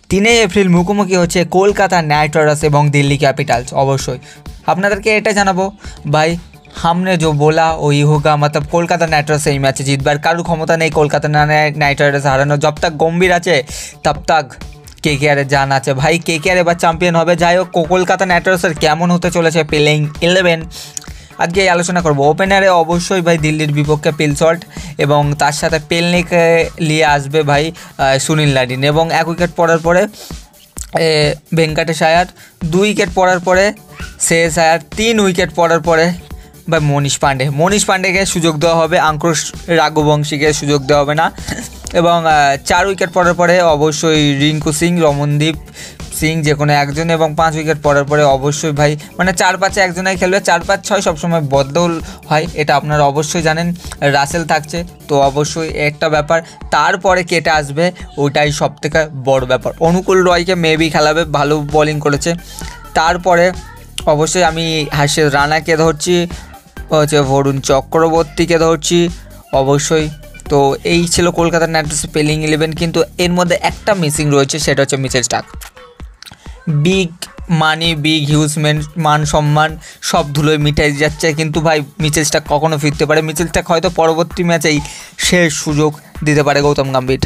3 April মুখোমুখি হচ্ছে Kolkata night Riders এবং দিল্লি ক্যাপিটালস। অবশ্যই আপনাদেরকে এটা জানাবো ভাই, हमने जो बोला वही होगा, मतलब কলকাতা নাইট রাইডার্স এই ম্যাচে জিতবে। আর কারোর ক্ষমতা নেই কলকাতা নাইট রাইডার্স হারানো। জব তক গম্ভীর আছে তব তক কেকেআরের জান আছে ভাই। কেকেআর এবার চ্যাম্পিয়ন হবে। যাই হোক, কলকাতা নাইট রাইডার্সের কেমন হতে চলেছে প্লেইং 11 আজকে আলোচনা করব। ওপেনারে অবশ্যই ভাই দিল্লির বিপক্ষে পিলসল্ট এবং তার সাথে পেলনিকে নিয়ে আসবে ভাই সুনীল নারিন। এবং 1 উইকেট পড়ার পরে ভেঙ্কটেশ আয়ার, 2 উইকেট পড়ার পরে শ্রেয়স আয়ার, 3 উইকেট পড়ার পরে ভাই মনীষ পাণ্ডেকে সুযোগ দেওয়া হবে, আঙ্কুশ রাঘুবংশীকে সুযোগ দেওয়া হবে না। এবং 4 উইকেট পড়ার পরে অবশ্যই রিঙ্কু সিং, রমনদীপ সিং যে কোনো একজন। এবং 5 উইকেট পড়ার পরে অবশ্যই ভাই মানে 4-5-এ একজনাই খেলবে। 4-5-6 সবসময় বদল হয়, এটা আপনারা অবশ্যই জানেন। রাসেল থাকছে তো অবশ্যই একটা ব্যাপার। তারপরে কেটে আসবে, ওইটাই সবথেকে বড় ব্যাপার। অনুকূল রয়কে মেবি খেলাবে, ভালো বোলিং করেছে। তারপরে অবশ্যই আমি হার্ষিত রানাকে ধরছি, হচ্ছে বরুণ চক্রবর্তীকে ধরছি অবশ্যই। তো এই ছিল কলকাতা নাইট রাইডার্সের প্লেইং 11, কিন্তু এর মধ্যে একটা মিসিং রয়েছে, সেটা হচ্ছে Mitchell Starc. Big money, big huge মান সম্মান সব ধুলোয় মিটাই যাচ্ছে, কিন্তু ভাই মিচেল স্টার্ক কখনো ফিরতে পারে। মিচেল স্টার্ক হয়তো পরবর্তী ম্যাচেই শেষ সুযোগ দিতে পারে গৌতম গম্ভীর।